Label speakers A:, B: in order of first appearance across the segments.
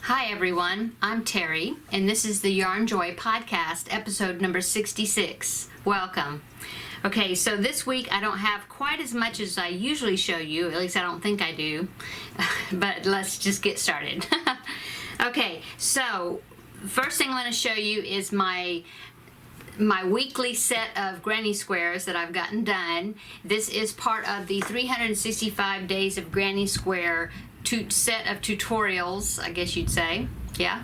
A: Hi everyone, I'm Terry, and this is the Yarnjoy podcast, episode number 66. Welcome. Okay, so this week I don't have quite as much as I usually show you, at least I don't think I do, but let's just get started. Okay, so first thing I'm going to show you is my weekly set of granny squares that I've gotten done. This is part of the 365 days of granny square set of tutorials, I guess you'd say, yeah,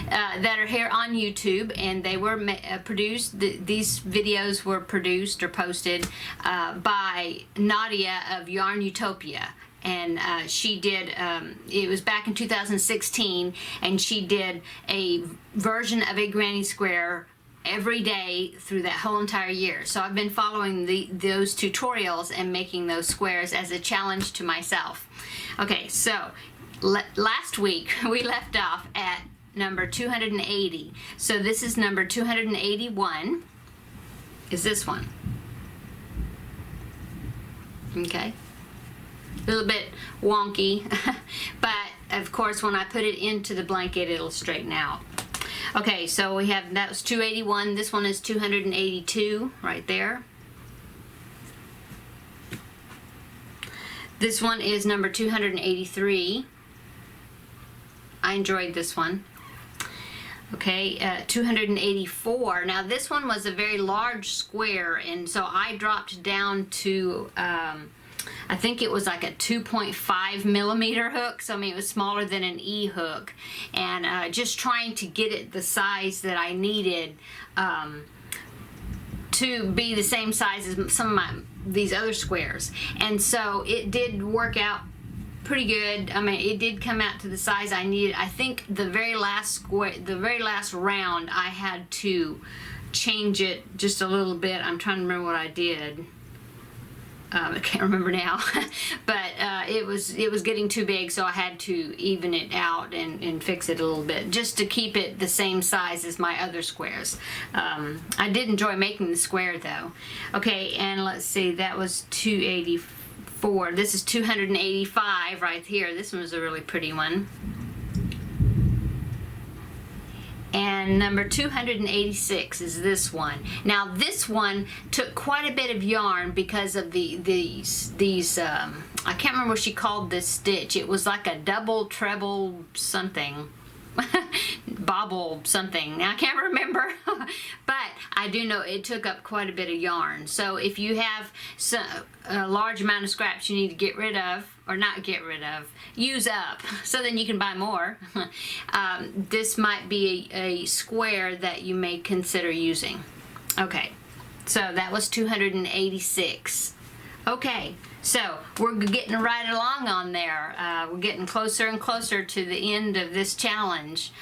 A: that are here on YouTube, and they were produced, these videos were produced or posted by Nadia of Yarn Utopia. And she did, it was back in 2016, and she did a version of a granny square every day through that whole entire year. So I've been following those tutorials and making those squares as a challenge to myself. Okay, so last week we left off at number 280. So this is number 281, is this one. Okay, a little bit wonky, but of course when I put it into the blanket it'll straighten out. Okay, so we have, that was 281, this one is 282, right there. This one is number 283. I enjoyed this one. Okay, 284. Now this one was a very large square, and so I dropped down to, I think it was like a 2.5 millimeter hook, so I mean it was smaller than an E hook, and just trying to get it the size that I needed to be the same size as some of these other squares, and so it did work out pretty good. I mean, it did come out to the size I needed. I think the very last round I had to change it just a little bit. I'm trying to remember what I did. I can't remember now, but it was getting too big, so I had to even it out and fix it a little bit just to keep it the same size as my other squares. I did enjoy making the square though. Okay, and let's see, that was 284. This is 285 right here. This one was a really pretty one. And number 286 is this one. Now this one took quite a bit of yarn because of these I can't remember what she called this stitch. It was like a double treble something. Bobble something. Now I can't remember, but I do know it took up quite a bit of yarn. So if you have a large amount of scraps you need to get rid of, or not get rid of, use up, so then you can buy more. This might be a square that you may consider using. Okay, so that was 286. Okay, so we're getting right along on there. We're getting closer and closer to the end of this challenge,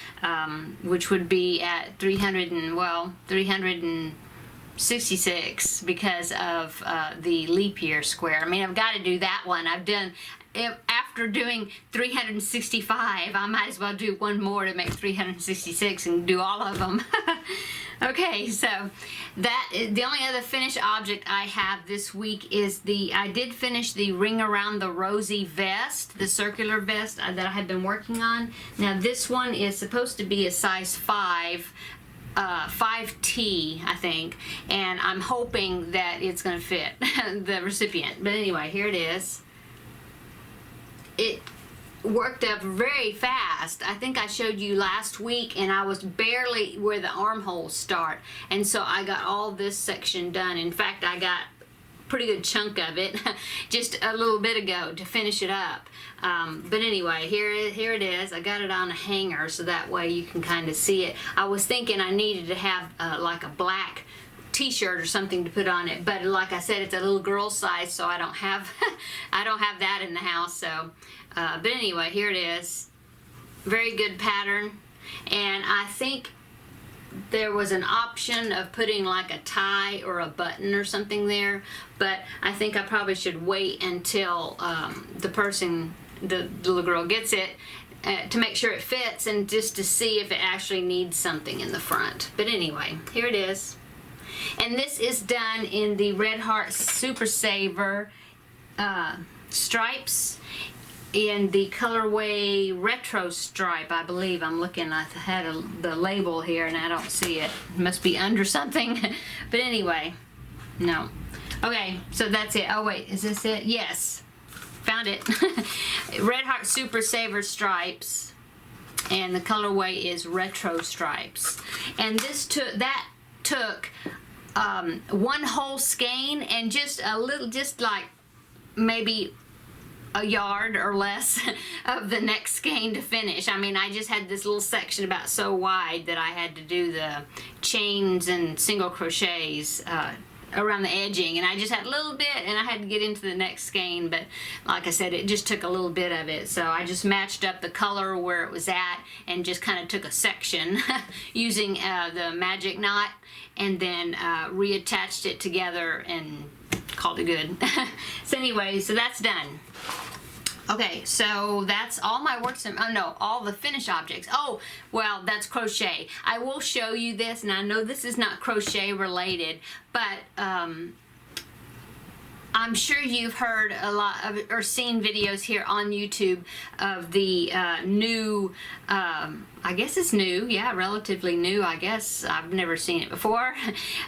A: which would be at 366 because of the leap year square. I mean, I've got to do that one. After doing 365, I might as well do one more to make 366 and do all of them. Okay, so the only other finished object I have this week is I did finish the Ring Around the Rosy vest, the circular vest that I had been working on. Now this one is supposed to be a size 5. 5T, I think, and I'm hoping that it's going to fit the recipient. But anyway, here it is. It worked up very fast. I think I showed you last week, and I was barely where the armholes start, and so I got all this section done. In fact, I got a pretty good chunk of it just a little bit ago to finish it up. But anyway, here it is. I got it on a hanger so that way you can kind of see it. I was thinking I needed to have like a black t-shirt or something to put on it, but like I said, it's a little girl size, so I don't have I don't have that in the house. So but anyway, here it is. Very good pattern, and I think there was an option of putting like a tie or a button or something there, but I think I probably should wait until the little girl gets it to make sure it fits, and just to see if it actually needs something in the front. But anyway, here it is. And this is done in the Red Heart Super Saver stripes. in the colorway retro stripe, I believe. I'm looking, I had the label here and I don't see it. It must be under something. But anyway, no. Okay, so that's it. Oh wait, is this it? Yes, found it. Red Heart Super Saver stripes, and the colorway is retro stripes. And this took one whole skein and just a little, just like maybe a yard or less of the next skein to finish. I mean, I just had this little section about so wide that I had to do the chains and single crochets around the edging, and I just had a little bit and I had to get into the next skein, but like I said, it just took a little bit of it. So I just matched up the color where it was at and just kind of took a section using the magic knot, and then reattached it together and called it good. So anyway, so that's done. Okay, so that's all my works, all the finished objects. Oh, well, that's crochet. I will show you this, and I know this is not crochet related, but I'm sure you've heard a lot of, or seen videos here on YouTube of the new, I guess it's new, yeah, relatively new, I guess. I've never seen it before.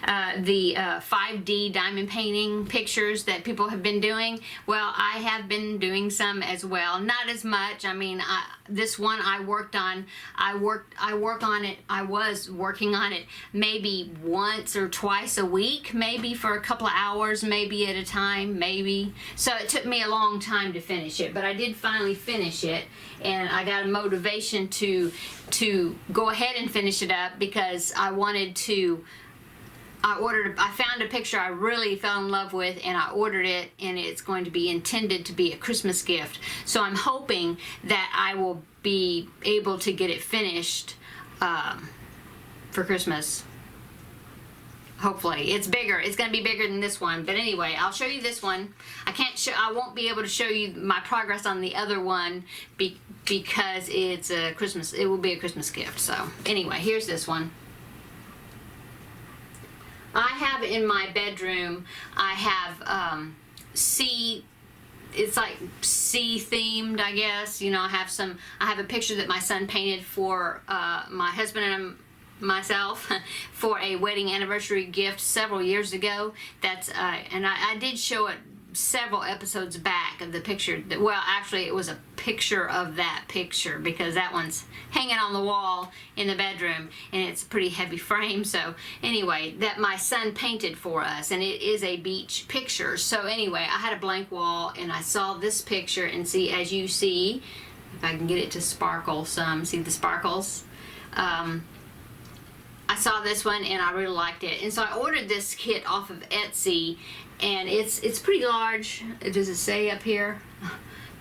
A: The 5D diamond painting pictures that people have been doing. Well, I have been doing some as well. Not as much. I mean, this one I worked on, I was working on it maybe once or twice a week, maybe for a couple of hours, maybe at a time, maybe. So it took me a long time to finish it, but I did finally finish it, and I got a motivation to go ahead and finish it up because I wanted to. I found a picture I really fell in love with, and I ordered it, and it's going to be intended to be a Christmas gift. So I'm hoping that I will be able to get it finished for Christmas. Hopefully. It's bigger. It's going to be bigger than this one. But anyway, I'll show you this one. I won't be able to show you my progress on the other one because it's a Christmas. It will be a Christmas gift. So anyway, here's this one. I have in my bedroom, I have sea, it's like sea themed, I guess. You know, I have a picture that my son painted for my husband and myself for a wedding anniversary gift several years ago. That's and I did show it several episodes back of the picture. Well, actually, it was a picture of that picture because that one's hanging on the wall in the bedroom, and it's a pretty heavy frame. So anyway, that my son painted for us, and it is a beach picture. So anyway, I had a blank wall, and I saw this picture, and see, as you see, if I can get it to sparkle some, see the sparkles? I saw this one and I really liked it, and so I ordered this kit off of Etsy, and it's pretty large. Does it say up here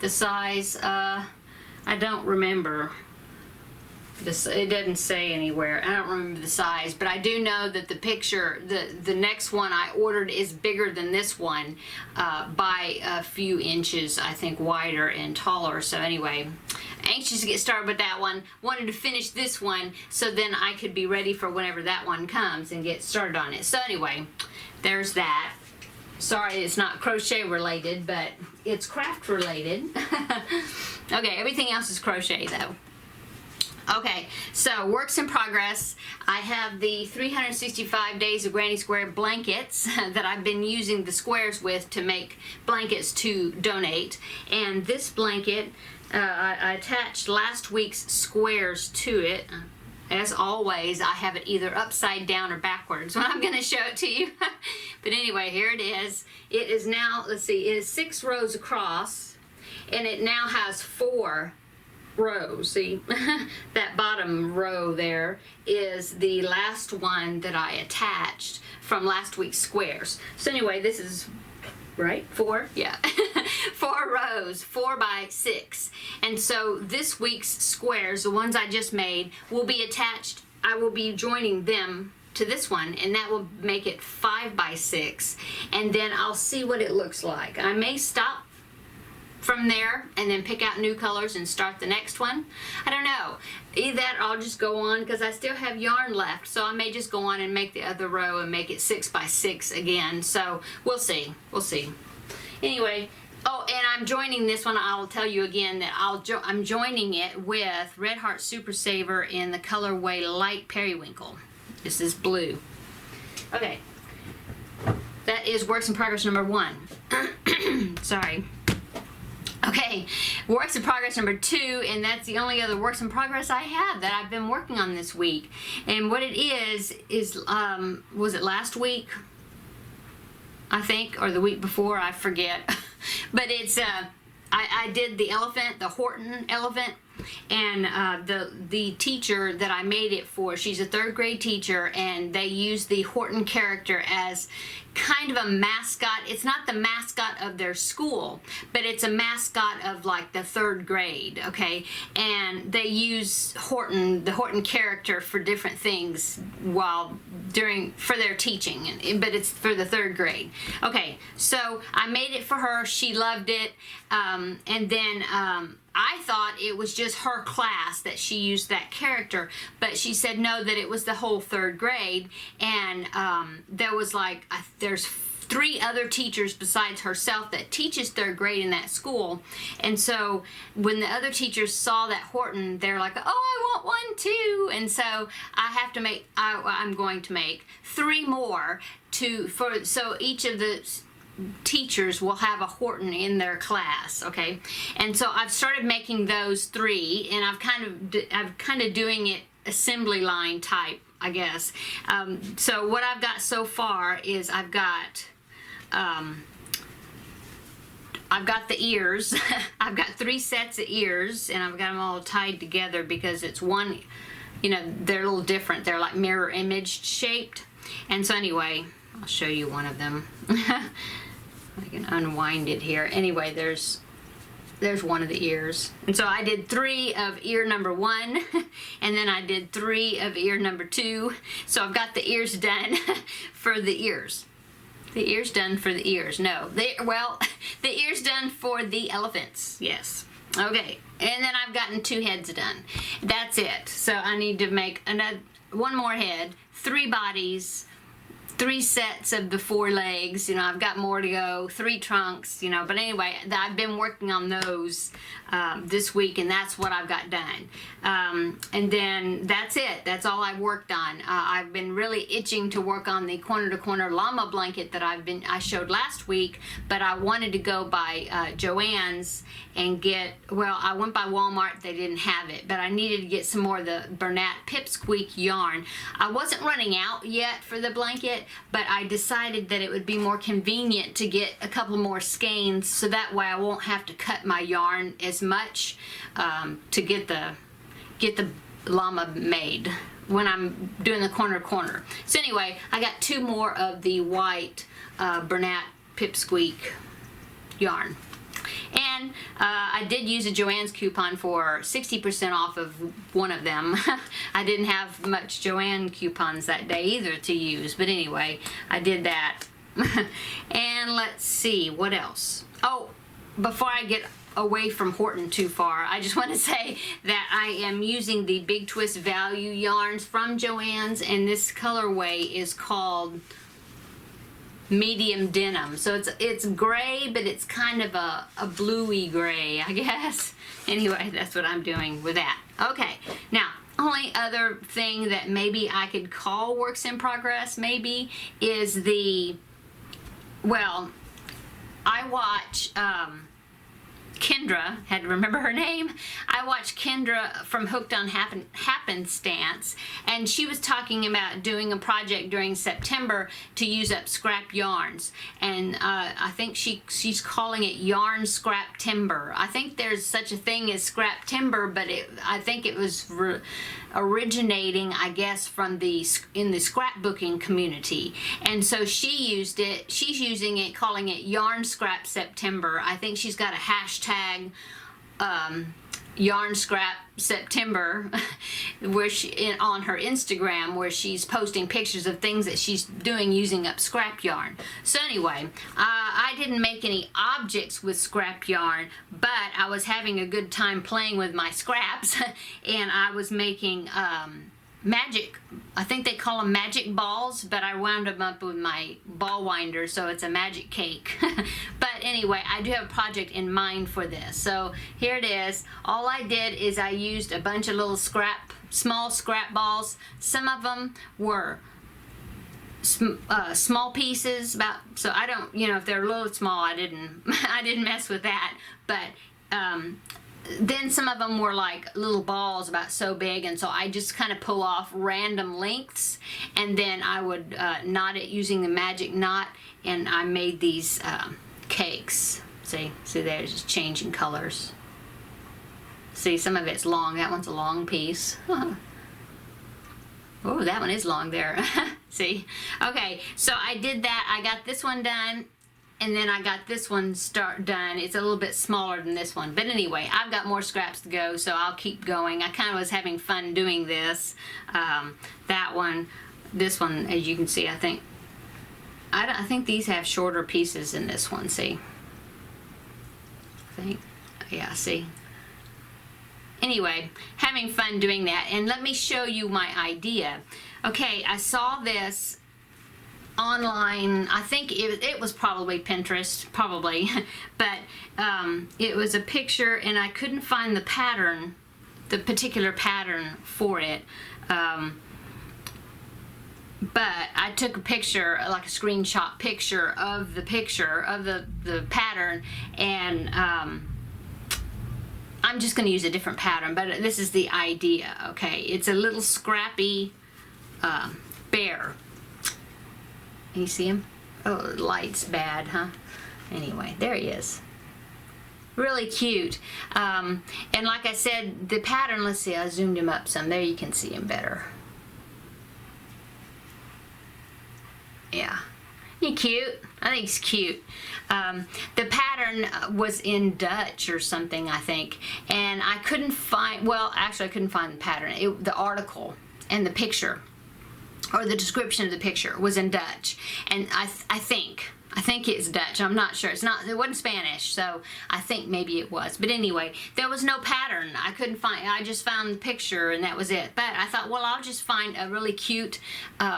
A: the size? I don't remember. It doesn't say anywhere. I don't remember the size, but I do know that the picture, the next one I ordered is bigger than this one by a few inches, I think, wider and taller. So anyway, anxious to get started with that one. Wanted to finish this one so then I could be ready for whenever that one comes and get started on it. So anyway, there's that. Sorry, it's not crochet related, but it's craft related. Okay, everything else is crochet though. Okay, so works in progress. I have the 365 Days of Granny Square blankets that I've been using the squares with to make blankets to donate. And this blanket, I attached last week's squares to it. As always, I have it either upside down or backwards when I'm going to show it to you. But anyway, here it is. It is now, let's see, it is 6 rows across, and it now has 4 rows. See, that bottom row there is the last one that I attached from last week's squares. So anyway, this is right, 4, yeah. 4 rows, 4 by 6. And so this week's squares, the ones I just made, will be attached. I will be joining them to this one, and that will make it 5 by 6. And then I'll see what it looks like. I may stop from there and then pick out new colors and start the next one. I don't know. Either that or I'll just go on because I still have yarn left, so I may just go on and make the other row and make it 6 by 6 again. So we'll see. We'll see. Anyway, Oh, and I'm joining this one. I'll tell you again that I'm joining it with Red Heart Super Saver in the colorway Light Periwinkle. This is blue. Okay. That is works in progress number 1. Sorry. Okay, works in progress number 2, and that's the only other works in progress I have that I've been working on this week. And what it is was it last week? I think, or the week before, I forget. But it's, I did the elephant, the Horton elephant, and the teacher that I made it for, she's a 3rd grade teacher, and they use the Horton character as kind of a mascot. It's not the mascot of their school, but it's a mascot of like the 3rd grade, okay? And they use Horton, the Horton character, for different things for their teaching, but it's for the 3rd grade. Okay, so I made it for her. She loved it, and then I thought it was just her class that she used that character, but she said no, that it was the whole 3rd grade, and there was like, there's 3 other teachers besides herself that teaches 3rd grade in that school. And so when the other teachers saw that Horton, they're like, oh, I want one too. And so I'm going to make 3 more so each of the teachers will have a Horton in their class, okay? And so I've started making those 3, and I'm kind of doing it assembly line type, I guess. So what I've got so far is I've got the ears. I've got 3 sets of ears, and I've got them all tied together because it's one, they're a little different. They're like mirror image shaped. And so anyway, I'll show you one of them. I can unwind it here. Anyway, there's one of the ears. And so I did 3 of ear number 1, and then I did 3 of ear number 2. So I've got the ears done for the ears. The ears done for the ears. No, the ears done for the elephants. Yes. Okay. And then I've gotten 2 heads done. That's it. So I need to make one more head, 3 bodies, 3 sets of the 4 legs. I've got more to go, 3 trunks, but anyway, I've been working on those this week, and that's what I've got done. And then that's it. That's all I've worked on. I've been really itching to work on the corner to corner llama blanket that I showed last week, but I wanted to go by Joann's and I went by Walmart, they didn't have it, but I needed to get some more of the Bernat Pipsqueak yarn. I wasn't running out yet for the blanket, but I decided that it would be more convenient to get a couple more skeins, so that way I won't have to cut my yarn as much to get the llama made when I'm doing the corner to corner. So anyway, I got 2 more of the white Bernat Pipsqueak yarn. And I did use a Joann's coupon for 60% off of one of them. I didn't have much Joann coupons that day either to use, but anyway, I did that. And let's see, what else? Oh, before I get away from Horton too far, I just want to say that I am using the Big Twist Value yarns from Joann's, and this colorway is called medium denim. So it's gray, but it's kind of a bluey gray, I guess. Anyway, that's what I'm doing with that. Okay, now only other thing that maybe I could call works in progress maybe is I watch Kendra, had to remember her name. I watched Kendra from Hooked on Happenstance, and she was talking about doing a project during September to use up scrap yarns, and I think she's calling it yarn scrap timber. I think there's such a thing as scrap timber, but I think it was originating, I guess, in the scrapbooking community, and so she used it. She's using it, calling it Yarn Scrap September. I think she's got a hashtag Yarn Scrap September where on her Instagram, where she's posting pictures of things that she's doing using up scrap yarn. So anyway, I didn't make any objects with scrap yarn, but I was having a good time playing with my scraps, and I was making magic, I think they call them magic balls, but I wound them up with my ball winder, so it's a magic cake. But anyway, I do have a project in mind for this. So here it is. All I did is I used a bunch of little small scrap balls. Some of them were small pieces, so I don't, if they're a little small, I didn't mess with that. But then some of them were like little balls about so big, and so I just kind of pull off random lengths, and then I would knot it using the magic knot, and I made these cakes. See there's just changing colors. See, some of it's long. That one's a long piece. Oh, that one is long there. See? Okay, so I did that. I got this one done, and then I got this one done. It's a little bit smaller than this one. But anyway, I've got more scraps to go, so I'll keep going. I kind of was having fun doing this. That one, this one, as you can see, I think these have shorter pieces than this one, see? Yeah, see? Anyway, having fun doing that, and let me show you my idea. Okay, I saw this online. I think it was probably Pinterest, probably, but it was a picture, and I couldn't find the pattern, the particular pattern for it. But I took a picture, like a screenshot picture of the pattern, and I'm just going to use a different pattern, but this is the idea, okay? It's a little scrappy bear. You see him? Oh, the light's bad, huh? Anyway, there he is. Really cute. And like I said, the pattern, let's see, I zoomed him up some. There you can see him better. Yeah. He cute? I think he's cute. The pattern was in Dutch or something, I think, and I couldn't find, well, actually I couldn't find the pattern. The article and the picture, or the description of the picture, was in Dutch, and I think it's Dutch. I'm not sure. It wasn't Spanish, so I think maybe it was. But anyway, there was no pattern. I just found the picture, and that was it. But I thought, well, I'll just find a really cute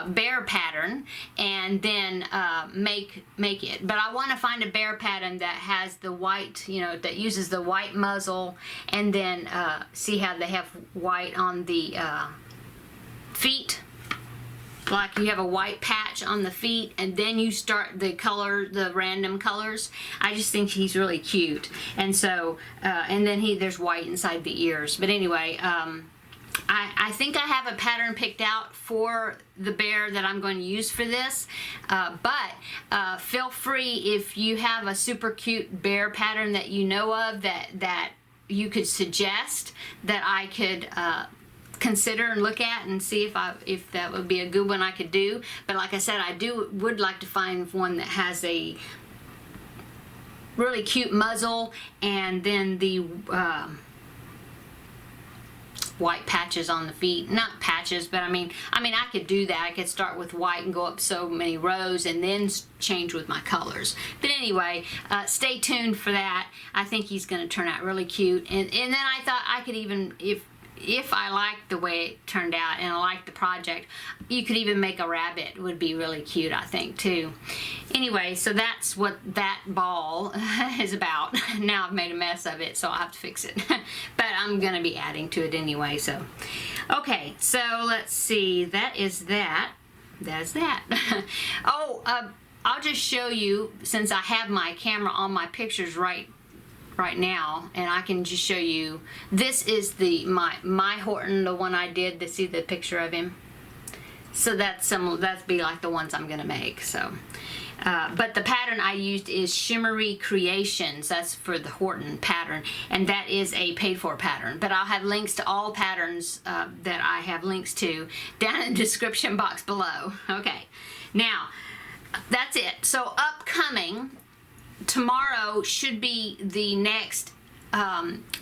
A: bear pattern and then make it. But I want to find a bear pattern that has the white, that uses the white muzzle, and then see how they have white on the feet. Like you have a white patch on the feet, and then you start the random colors. I just think he's really cute. And so, and then there's white inside the ears. But anyway, I think I have a pattern picked out for the bear that I'm going to use for this. But feel free, if you have a super cute bear pattern that you know of that you could suggest that I could consider and look at and see if that would be a good one I could do. But like I said, I would like to find one that has a really cute muzzle, and then the white patches on the feet. Not patches, but I mean I could do that. I could start with white and go up so many rows and then change with my colors. But anyway, stay tuned for that. I think he's going to turn out really cute. And then I thought I could even, if I liked the way it turned out and I liked the project, you could even make a rabbit. It would be really cute, I think, too. Anyway, so that's what that ball is about. Now I've made a mess of it, so I'll have to fix it. But I'm going to be adding to it anyway, so. Okay, so let's see. That is that. That's that. Oh, I'll just show you, since I have my camera on my pictures right now, and I can just show you. This is my Horton, the one I did. To see the picture of him. So that'd be like the ones I'm gonna make. So, but the pattern I used is Shimmery Creations. That's for the Horton pattern, and that is a paid-for pattern. But I'll have links to all patterns that I have links to down in the description box below. Okay, now that's it. So upcoming. Tomorrow should be the next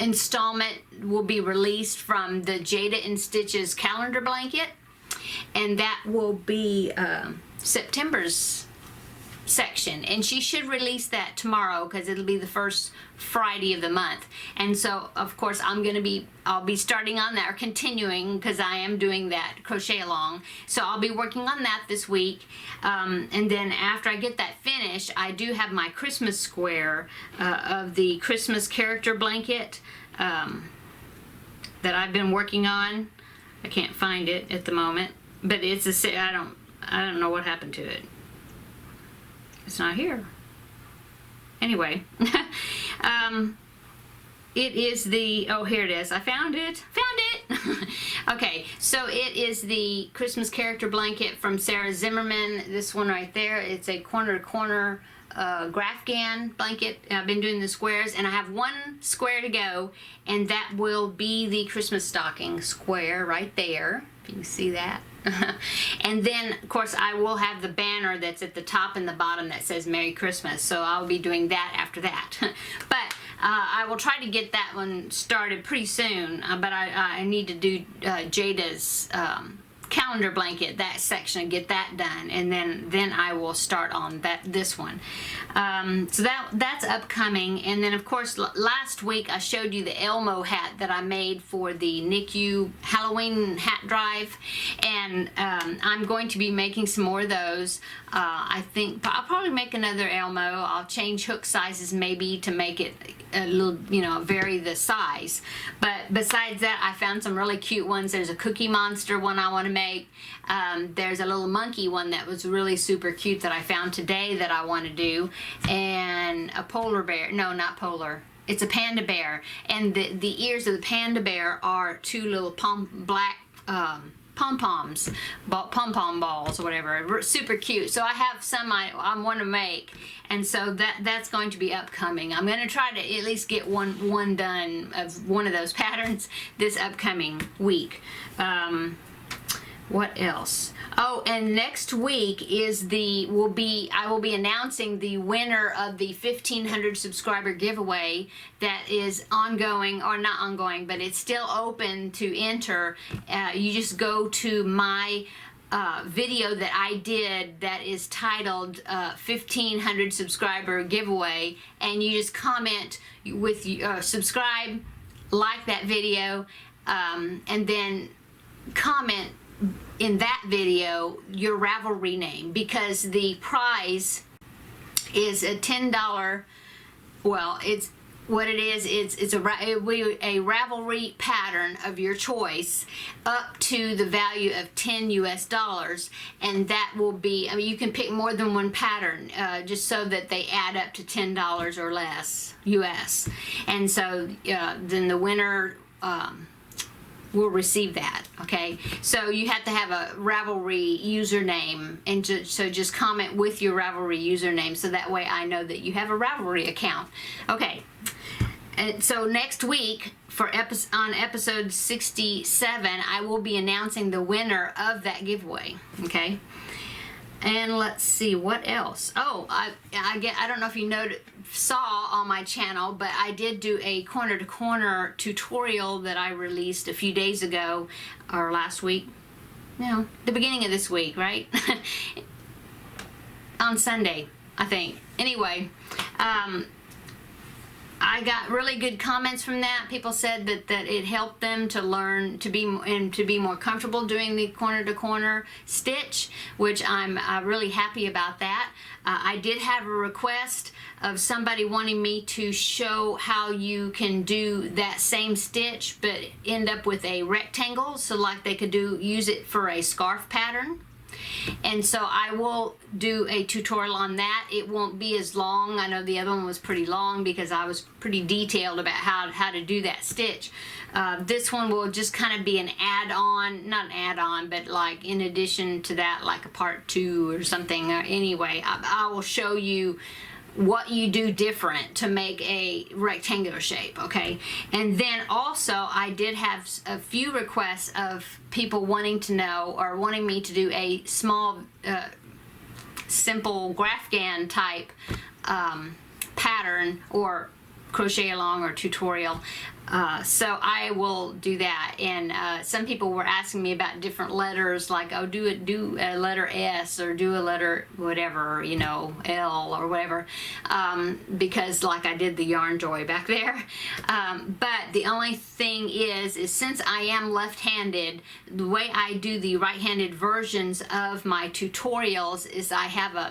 A: installment will be released from the Jada and Stitches calendar blanket, and that will be September's section, and she should release that tomorrow because it'll be the first Friday of the month. And so of course I'll be starting on that, or continuing, because I am doing that crochet along. So I'll be working on that this week, and then after I get that finished, I do have my Christmas square of the Christmas character blanket that I've been working on. I can't find it at the moment, but it's I don't know what happened to it. It's not here. Anyway, it is the, oh, here it is. I found it. Okay, so it is the Christmas character blanket from Sarah Zimmerman. This one right there. It's a corner-to-corner Grafgan blanket. I've been doing the squares, and I have one square to go, and that will be the Christmas stocking square right there. If you can see that. And then, of course, I will have the banner that's at the top and the bottom that says Merry Christmas. So I'll be doing that after that. But I will try to get that one started pretty soon. But I need to do Jada's calendar blanket, that section, and get that done, and then I will start on this one. So that's upcoming. And then of course last week I showed you the Elmo hat that I made for the NICU Halloween hat drive, and I'm going to be making some more of those. I think I'll probably make another Elmo. I'll change hook sizes maybe to make it a little, vary the size. But besides that, I found some really cute ones. There's a Cookie Monster one I want to make. There's a little monkey one that was really super cute that I found today that I want to do. And a polar bear. No, not polar. It's a panda bear. And the ears of the panda bear are two little black pom-poms, pom-pom balls or whatever. Super cute. So I have some I want to make, and so that's going to be upcoming. I'm going to try to at least get one done of one of those patterns this upcoming week. What else? Oh, and next week I will be announcing the winner of the 1,500 subscriber giveaway that is ongoing, or not ongoing, but it's still open to enter. You just go to my video that I did that is titled 1,500 subscriber giveaway, and you just comment with subscribe, like that video, and then comment in that video your Ravelry name, because the prize is a $10, well, it's what it is, it's a Ravelry pattern of your choice up to the value of $10 US, and that will be, you can pick more than one pattern just so that they add up to $10 or less US, and so then the winner will receive that. Okay, so you have to have a Ravelry username, and so just comment with your Ravelry username, so that way I know that you have a Ravelry account. Okay, and so next week on episode 67, I will be announcing the winner of that giveaway. Okay, and let's see what else. Oh, I don't know if you saw on my channel, but I did do a corner-to-corner tutorial that I released a few days ago, or last week. No, the beginning of this week, right? On Sunday, I think. Anyway, I got really good comments from that. People said that it helped them to learn to be more comfortable doing the corner-to-corner stitch, which I'm really happy about that. I did have a request of somebody wanting me to show how you can do that same stitch but end up with a rectangle, so like they could use it for a scarf pattern. And so I will do a tutorial on that. It won't be as long. I know the other one was pretty long because I was pretty detailed about how to do that stitch. This one will just kind of be an add-on, not an add-on, but like in addition to that, like a part 2 or something. Anyway, I will show you what you do different to make a rectangular shape, okay? And then also I did have a few requests of people wanting to know, or wanting me to do a small simple Grafgan type pattern or crochet along or tutorial So I will do that. And some people were asking me about different letters, like, oh, do a letter S or do a letter whatever, you know, L or whatever, because like I did the Yarnjoy back there. But the only thing is since I am left-handed, the way I do the right-handed versions of my tutorials is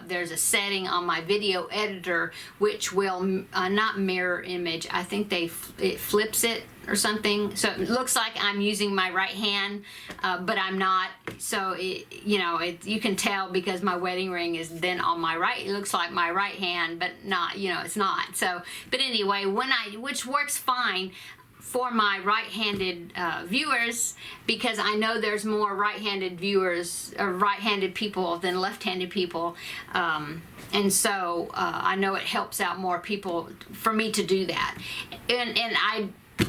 A: there's a setting on my video editor which will not mirror image. I think it flips it or something, so it looks like I'm using my right hand, but I'm not. So you can tell because my wedding ring is then on my right. It looks like my right hand, but not. It's not. So, but anyway, which works fine for my right-handed viewers, because I know there's more right-handed viewers or right-handed people than left-handed people, and so I know it helps out more people for me to do that, and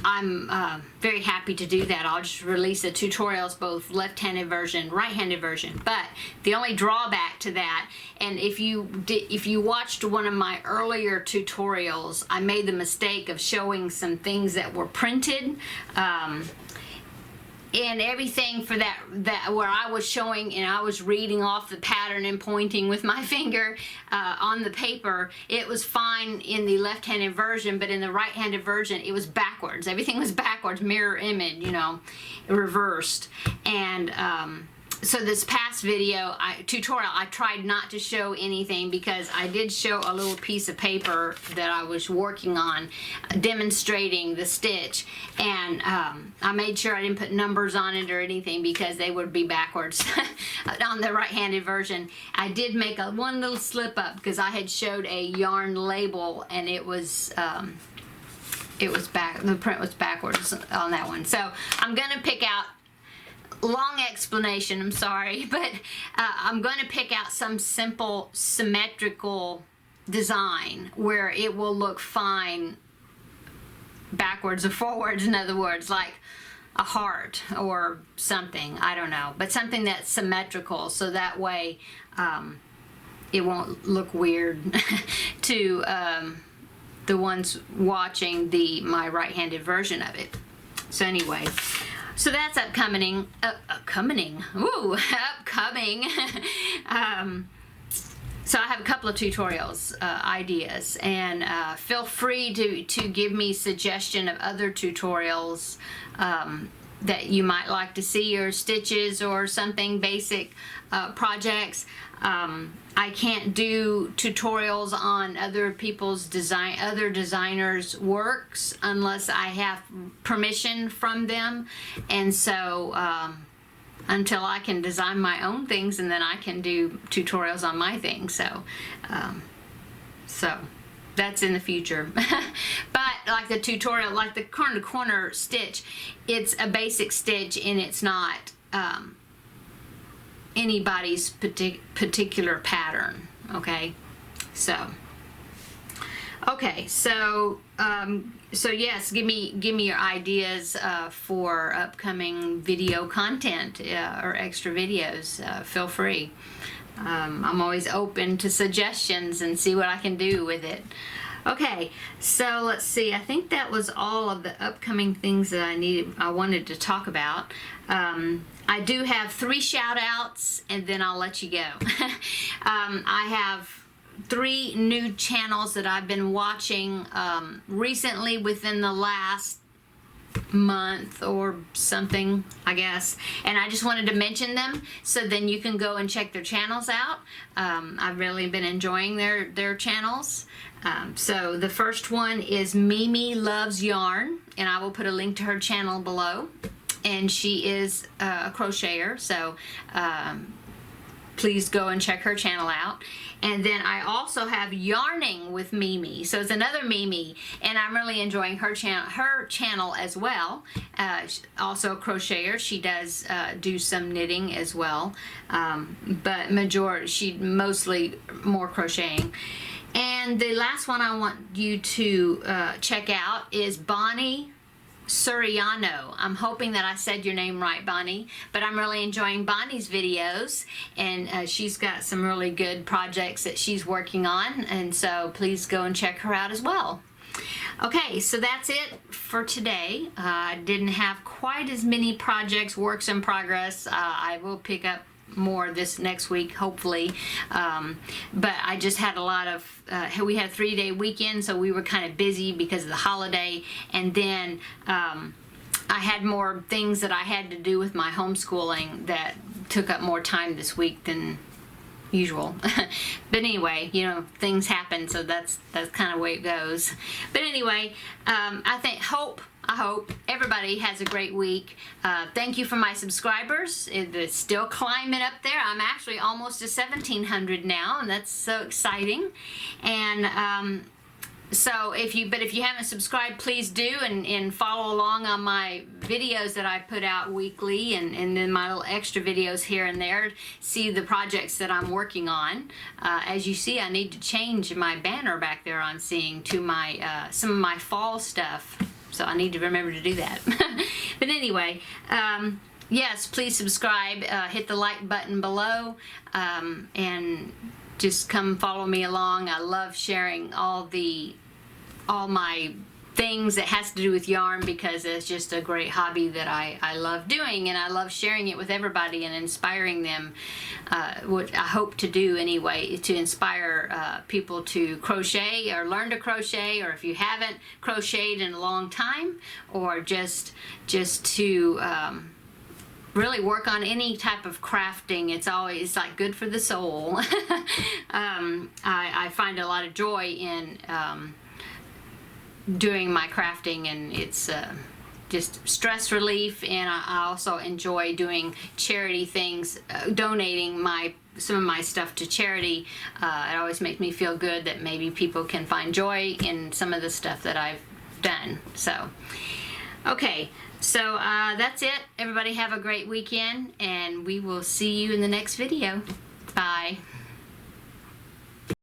A: I'm very happy to do that. I'll just release the tutorials, both left-handed version, right-handed version. But the only drawback to that, and if you watched one of my earlier tutorials, I made the mistake of showing some things that were printed. And everything for that where I was showing and I was reading off the pattern and pointing with my finger on the paper, it was fine in the left-handed version, but in the right-handed version it was backwards. Everything was backwards, mirror image, reversed. And so this past video tutorial, I tried not to show anything because I did show a little piece of paper that I was working on demonstrating the stitch, and I made sure I didn't put numbers on it or anything because they would be backwards on the right-handed version. I did make one little slip up because I had showed a yarn label and it was the print was backwards on that one. So I'm gonna pick out, long explanation, I'm sorry, but I'm going to pick out some simple symmetrical design where it will look fine backwards or forwards, in other words, like a heart or something, I don't know, but something that's symmetrical, so that way it won't look weird to the ones watching my right-handed version of it. So anyway, so that's upcoming. Ooh, upcoming. So I have a couple of tutorials ideas, and feel free to give me suggestion of other tutorials that you might like to see, or stitches or something basic projects. I can't do tutorials on other people's other designers' works unless I have permission from them, and so until I can design my own things, and then I can do tutorials on my things. So that's in the future. But like the tutorial, like the corner to corner stitch, it's a basic stitch and it's not anybody's particular pattern. Okay, so yes, give me your ideas for upcoming video content or extra videos. Feel free. I'm always open to suggestions and see what I can do with it. Okay, so let's see. I think that was all of the upcoming things that I wanted to talk about. I do have 3 shout outs and then I'll let you go. I have 3 new channels that I've been watching recently within the last month or something, I guess, and I just wanted to mention them so then you can go and check their channels out. I've really been enjoying their channels. So the first one is Mimi Loves Yarn, and I will put a link to her channel below, and she is a crocheter, so please go and check her channel out. And then I also have Yarning with Mimi, so it's another Mimi, and I'm really enjoying her channel as well. Also a crocheter. She does do some knitting as well, but she mostly more crocheting. And the last one I want you to check out is Bonnie Suriano. I'm hoping that I said your name right, Bonnie, but I'm really enjoying Bonnie's videos, and she's got some really good projects that she's working on, and so please go and check her out as well. Okay, so that's it for today. I didn't have quite as many projects, works in progress. I will pick up more this next week, hopefully. But I just had a lot of, we had a 3-day weekend, so we were kind of busy because of the holiday. And then I had more things that I had to do with my homeschooling that took up more time this week than usual. But anyway, you know, things happen, so that's kind of the way it goes. But anyway, I hope everybody has a great week. Thank you for my subscribers. It's still climbing up there. I'm actually almost to 1,700 now, and that's so exciting. And so if you haven't subscribed, please do, and follow along on my videos that I put out weekly, and then my little extra videos here and there. See the projects that I'm working on. As you see, I need to change my banner back there I'm seeing to my some of my fall stuff. So I need to remember to do that. But anyway, yes, please subscribe, hit the like button below, and just come follow me along. I love sharing all my things that has to do with yarn, because it's just a great hobby that I love doing, and I love sharing it with everybody and inspiring them, what I hope to do anyway, to inspire people to crochet or learn to crochet, or if you haven't crocheted in a long time, or just to really work on any type of crafting. It's always like good for the soul. I find a lot of joy in doing my crafting, and it's just stress relief, and I also enjoy doing charity things, donating some of my stuff to charity. It always makes me feel good that maybe people can find joy in some of the stuff that I've done. So, okay, so that's it. Everybody have a great weekend, and we will see you in the next video. Bye.